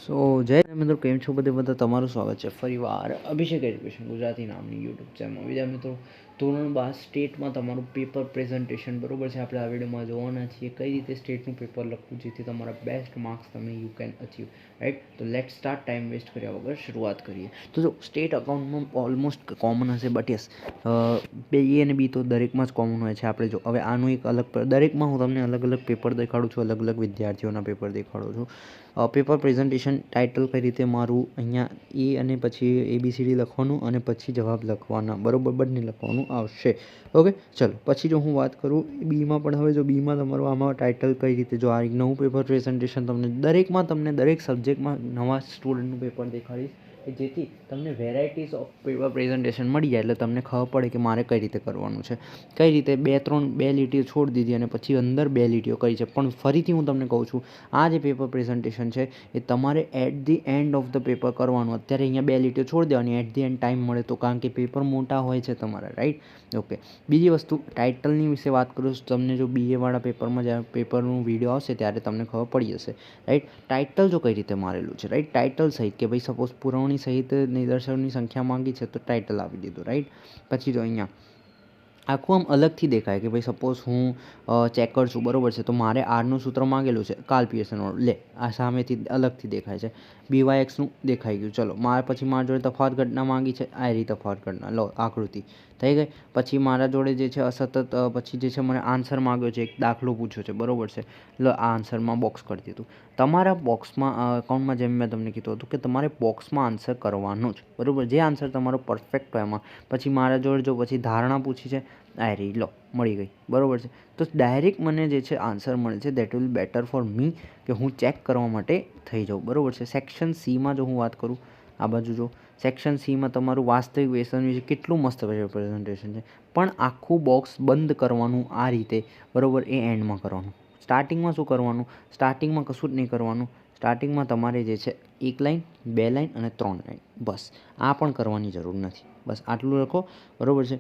સો જય મિત્રો, કેમ છો બધા તમારું સ્વાગત છે ફરીવાર અભિષેક એજ્યુકેશન ગુજરાતી નામની યુટ્યુબ ચેનલમાં. બીજા મિત્રો, ધોરણ 12 સ્ટેટમાં તમારું પેપર પ્રેઝન્ટેશન બરોબર છે. આપણે આ વિડીયોમાં જોવાના છીએ કઈ રીતે સ્ટેટનું પેપર લખવું જેથી તમારા બેસ્ટ માર્ક્સ તમે યુ કેન અચીવ, રાઈટ. તો લેટ સ્ટાર્ટ, ટાઈમ વેસ્ટ કર્યા વગર શરૂઆત કરીએ. તો જો સ્ટેટ અકાઉન્ટમાં ઓલમોસ્ટ કોમન હશે, બટ યસ એ અને બી તો દરેકમાં જ કોમન હોય છે. આપણે જો હવે આનું એક અલગ દરેકમાં હું તમને અલગ અલગ પેપર દેખાડું છું, અલગ અલગ વિદ્યાર્થીઓના પેપર દેખાડું છું. પેપર પ્રેઝન્ટેશન ટાઇટલ કઈ રીતે મારું અહીંયા એ અને પછી ABCD લખવાનું અને પછી જવાબ લખવાના, બરાબર, બંને લખવાનું આવશે. ઓકે, ચલો પછી જો હું વાત કરું બીમાં, પણ હવે જો બીમાં તમારું આમાં ટાઇટલ કઈ રીતે, જો આ એક નવું પેપર પ્રેઝન્ટેશન તમને દરેક સબ્જેક્ટમાં નવા સ્ટુડન્ટનું પેપર દેખાડીશ કે જેથી તમને વેરાયટીઝ ઓફ પેપર પ્રેઝન્ટેશન મળી જાય, એટલે તમને ખબર પડે કે મારે કઈ રીતે કરવાનું છે. કઈ રીતે બે લીટીઓ છોડી દીધી અને પછી અંદર 2 લીટીઓ કરી છે. પણ ફરીથી હું તમને કહું છું, આ જે પેપર પ્રેઝન્ટેશન છે એ તમારે at the end of the paper કરવાનું. અત્યારે અહીંયા 2 લીટીઓ છોડી દેવાની, એટ ધી એન્ડ ટાઈમ મળે તો, કારણ કે પેપર મોટા હોય છે તમારા, રાઈટ. ઓકે, બીજી વસ્તુ ટાઇટલની વિશે વાત કરું છું. તમને જો BA વાળા પેપરમાં જ્યારે પેપરનું વિડીયો આવશે ત્યારે તમને ખબર પડી જશે, રાઈટ. ટાઇટલ જો કઈ રીતે મારેલું છે, રાઈટ. ટાઇટલ સહિત કે ભાઈ સપોઝ પુરવણી સહિત નિદર્શનની સંખ્યા માંગી છે તો ટાઇટલ આપી દીધું, રાઈટ. પછી જો અહીંયા આખું આમ અલગથી દેખાય કે ભાઈ સપોઝ હું ચેકર છું, બરાબર છે, તો મારે આરનું સૂત્ર માંગેલું છે, કાલ પિયર્સન લે, આ સામેથી અલગથી દેખાય છે. BYXનું દેખાઈ ગયું. ચલો, પછી મારા જોડે તફાવત ઘટના માંગી છે, આ રહી તફાવત ઘટના, લો આકૃતિ થઈ ગઈ. પછી મારા જોડે જે છે અસતત, પછી જે છે મને આન્સર માંગ્યો છે, એક દાખલો પૂછ્યો છે, બરાબર છે, લો આ આન્સરમાં બોક્સ કરી દીધું. તમારા બોક્સમાં અકાઉન્ટમાં જેમ મેં તમને કીધું હતું કે તમારે બોક્સમાં આન્સર કરવાનો જ, બરાબર. જે આન્સર તમારો પરફેક્ટ હોય એમાં. પછી મારા જોડે જો પછી ધારણા પૂછી છે, આ રહી, લો મળી ગઈ, બરાબર છે. તો ડાયરેક્ટ મને જે છે આન્સર મળે છે. That will better for me કે હું ચેક કરવા માટે થઈ જાઉં, બરાબર છે. સેક્શન Cમાં જો હું વાત કરું, આ બાજુ જો સેક્શન Cમાં તમારું વાસ્તવિક વ્યસન વિશે કેટલું મસ્ત પ્રેઝન્ટેશન છે, પણ આખું બોક્સ બંધ કરવાનું આ રીતે, બરાબર, એ એન્ડમાં કરવાનું. સ્ટાર્ટિંગમાં શું કરવાનું? સ્ટાર્ટિંગમાં કશું જ નહીં કરવાનું. સ્ટાર્ટિંગમાં તમારે જે છે 1 લાઈન, 2 લાઈન અને 3 લાઈન, બસ. આ પણ કરવાની જરૂર નથી, બસ આટલું લખો, બરાબર છે.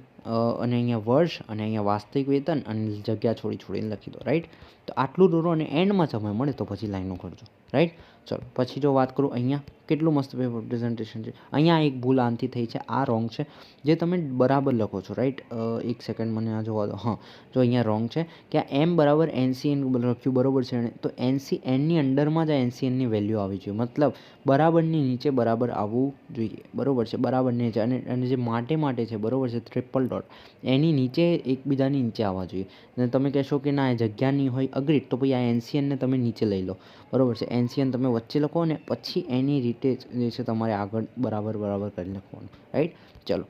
અને અહીંયા વર્ષ અને અહીંયા વાસ્તવિક વેતન અને જગ્યા છોડીને લખી દો, રાઈટ. તો આટલું દોરો અને એન્ડમાં સમય મળે તો પછી લાઈનો કરજો, રાઈટ. ચલો પછી જો વાત કરું, અહીંયા કેટલું મસ્ત પેપર પ્રેઝન્ટેશન છે. અહીંયા એક ભૂલ આનથી થઈ છે, આ રોંગ છે, જે તમે બરાબર લખો છો, રાઈટ. એક સેકન્ડ મને આ જોવા દો. હા, જો અહીંયા રોંગ છે કે આ M બરાબર NCN લખ્યું, બરાબર છે, તો NCNની અંડરમાં જ આ NCNની વેલ્યુ આવી જોઈએ, મતલબ બરાબરની નીચે બરાબર આવવું જોઈએ, બરાબર છે, બરાબરની નીચે. અને જે માટે છે, બરાબર છે, ટ્રિપલ ડોટ, એની નીચે એકબીજાની નીચે આવવા જોઈએ. અને તમે કહેશો કે ના, એ જગ્યાની હોય, અગ્રીડ, તો પછી આ NCNને તમે નીચે લઈ લો, બરાબર છે. NCN તમે વચ્ચે લખો અને પછી એની રીતે જે છે તમારે આગળ બરાબર કરી લખવાનું, રાઈટ. ચલો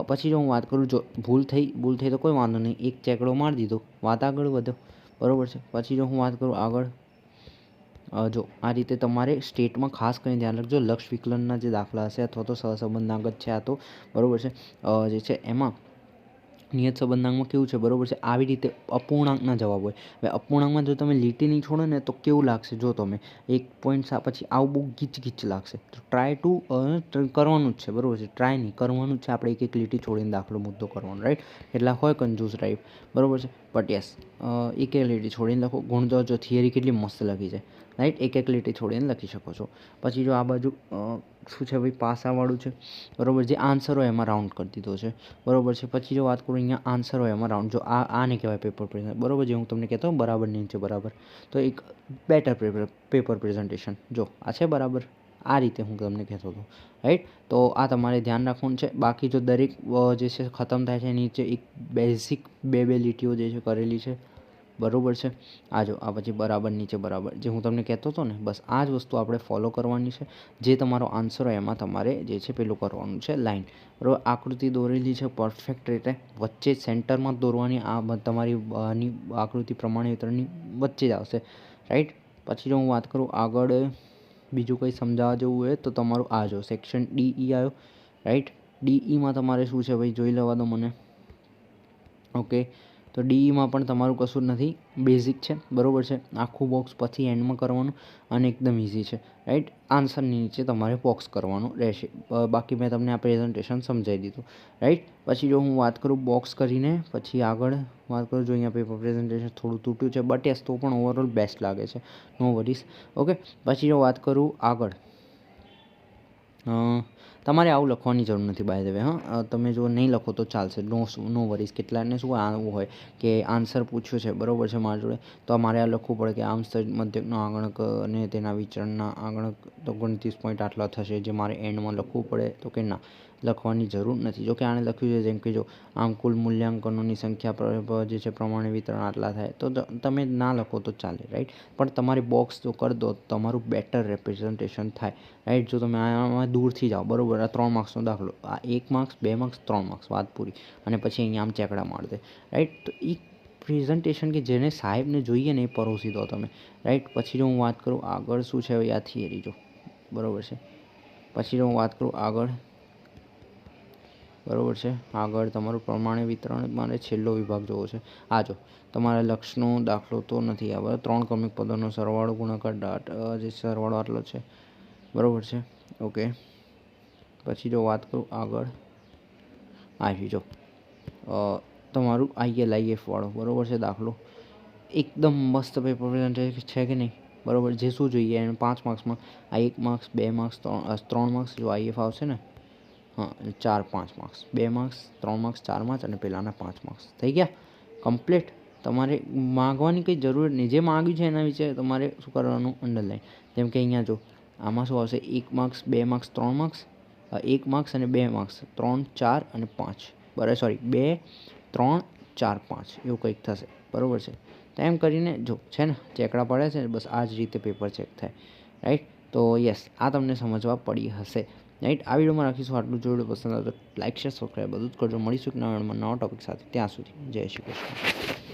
પછી જો હું વાત કરું, જો ભૂલ થઈ તો કોઈ વાંધો નહીં, એક ચેકડો મારી દીધો, વાત આગળ વધો, બરાબર છે. પછી જો હું વાત કરું આગળ, જો આ રીતે તમારે સ્ટેટમાં ખાસ કરીને ધ્યાન રાખજો, લક્ષ વિકલનના જે દાખલા હશે અથવા તો સહસંબંધાંક જ છે આ તો, બરાબર છે, જે છે એમાં નિયત સંબંધાંકમાં કેવું છે, બરાબર છે, આવી રીતે અપૂર્ણાંકના જવાબ હોય. હવે અપૂર્ણાંકમાં જો તમે લીટી નહીં છોડો ને તો કેવું લાગશે, જો તમે 1 પછી આવું બહુ ગીચ લાગશે. તો ટ્રાય ટુ કરવાનું જ છે, બરાબર છે, ટ્રાય નહીં કરવાનું જ છે. આપણે એક લીટી છોડીને દાખલો મુદ્દો કરવાનો, રાઈટ. એટલા હોય કંજૂસ ટાઈપ, બરાબર છે, બટ યસ એક લીટી છોડીને લખો. ગુણજો, જો થિયરી કેટલી મસ્ત લખી છે, રાઈટ. એક લીટી છોડીને લખી શકો છો. પછી જો આ બાજુ શું છે ભાઈ, પાસાવાળું છે, બરાબર. જે આન્સર હોય એમાં રાઉન્ડ કરી દીધો છે, બરાબર છે. પછી જો વાત કરું, અહીંયા આન્સર હોય એમાં રાઉન્ડ, જો આને કહેવાય પેપર પ્રેઝન્ટ, બરાબર. જે હું તમને કહેતો બરાબર નીચે બરાબર, તો એક બેટર પેપર પ્રેઝન્ટેશન, જો આ છે બરાબર, આ રીતે હું તમને કહેતો હતો, રાઈટ. તો આ તમારે ધ્યાન રાખવાનું છે. બાકી જો દરેક જે છે ખતમ થાય છે નીચે એક બેઝિક બે લીટીઓ જે છે કરેલી છે, બરાબર છે. આ પછી બરાબર નીચે બરાબર, જે હું તમને કહેતો હતો ને, બસ આ જ વસ્તુ આપણે ફોલો કરવાની છે. જે તમારો આન્સર હોય એમાં તમારે જે છે પેલું કરવાનું છે, લાઈન, બરાબર. આકૃતિ દોરેલી છે પરફેક્ટ રીતે, વચ્ચે સેન્ટરમાં દોરવાની, આ તમારી આકૃતિ પ્રમાણે વિતરણની વચ્ચે જ આવશે, રાઈટ. પછી જો હું વાત કરું આગળ, બીજું કંઈ સમજાવવા જેવું હોય તો તમારું આ જો સેક્શન DE આવ્યો, રાઈટ. DEમાં તમારે શું છે ભાઈ, જોઈ લેવા દો મને. ઓકે, તો ડીઈમાં પણ તમારું કશું નથી, બેઝિક છે, બરાબર છે. આખું બોક્સ પછી એન્ડમાં કરવાનું અને એકદમ ઇઝી છે, રાઈટ. આન્સરની નીચે તમારે બોક્સ કરવાનું રહેશે. બાકી મેં તમને આ પ્રેઝન્ટેશન સમજાવી દીધું, રાઈટ. પછી જો હું વાત કરું બોક્સ કરીને પછી આગળ વાત કરું, જો અહીંયા પેપર પ્રેઝન્ટેશન થોડું તૂટ્યું છે, બટ યસ તો પણ ઓવરઓલ બેસ્ટ લાગે છે, નો વરીસ. ઓકે. પછી જો વાત કરું આગળ, તમારે આવું લખવાની જરૂર નથી બાય ધ વે. હા, તમે જો નહીં લખો તો ચાલશે, નો વરીસ. કેટલાને શું આવું હોય કે આન્સર પૂછ્યો છે, બરાબર છે, મારા જોડે, તો મારે આ લખવું પડે કે આમસ્તર મધ્યકનો આંગણક અને તેના વિચરણના આંગણક તો 29 પોઈન્ટ આટલા થશે, જે મારે એન્ડમાં લખવું પડે. તો કે ના, લખવાની જરૂર નથી. જો કે આને લખ્યું છે જેમ કે જો આમ કુલ મૂલ્યાંકનોની સંખ્યા જે છે પ્રમાણે વિતરણ આટલા થાય, તો તમે ના લખો તો ચાલે, રાઈટ. પણ તમારે બોક્સ જો કરી દો તમારું બેટર રિપ્રેઝન્ટેશન થાય, રાઈટ. જો તમે આમાં દૂરથી જાઓ, બરાબર, આ 3 માર્ક્સનો દાખલો, આ 1 માર્ક્સ, 2 માર્ક્સ, 3 માર્ક્સ, વાત પૂરી. અને પછી અહીંયા આમ ચેકડા મારી દે, રાઈટ. તો એ પ્રેઝન્ટેશન કે જેને સાહેબને જોઈએ ને એ પરોસી દો તમે, રાઈટ. પછી જો હું વાત કરું આગળ શું છે આ થિયરી, જો બરાબર છે. પછી જો હું વાત કરું આગળ, બરાબર છે, આગળ તમારું પ્રમાણે વિતરણ મારે છેલ્લો વિભાગ જોવો છે. આ જો તમારા લક્ષનો દાખલો તો નથી, આ બરાબર. 3 ક્રમિક પદોનો સરવાળો ગુણાકાર જે સરવાળો આટલો છે, બરાબર છે. ઓકે. પછી જો વાત કરું આગળ, આવી જો તમારું ILIF વાળો, બરાબર છે, દાખલો એકદમ મસ્ત પેપર પ્રેઝન્ટેશન છે કે નહીં, બરાબર. જે શું જોઈએ એને 5 માર્ક્સમાં આ 1 માર્ક્સ, 2 માર્ક્સ, 3 માર્ક્સ, જો IF આવશે ને, હા, 4 5 માર્ક્સ, 2 માર્ક્સ, 3 માર્ક્સ, 4 માર્ક્સ અને પેલાના 5 માર્ક્સ થઈ ગયા કમ્પ્લીટ. તમારે માગવાની કંઈ જરૂર નહીં, જે માગ્યું છે એના વિશે તમારે શું કરવાનું, અંડરલાઈન. જેમ કે અહીંયા જો આમાં શું આવશે, 1 માર્ક્સ, 2 માર્ક્સ, 3 માર્ક્સ, 1 માર્ક્સ અને 2 માર્ક્સ, 3 4 અને 5, બરાબર, સોરી 2 3 4 5 એવું કંઈક થશે, બરાબર છે. તો એમ કરીને જો છે ને ચેકડા પડે છે, બસ આ જ રીતે પેપર ચેક થાય, રાઈટ. તો યસ, આ તમને સમજવા પડી હશે, રાઈટ. આ વિડીયોમાં રાખીશું આટલું. જો વિડીયો પસંદ આવે તો લાઈક, શેર, સબસ્ક્રાઈબ બધું જ કરજો. મળીશું એક નવા ટોપિક સાથે. ત્યાં સુધી જય શ્રી કૃષ્ણ.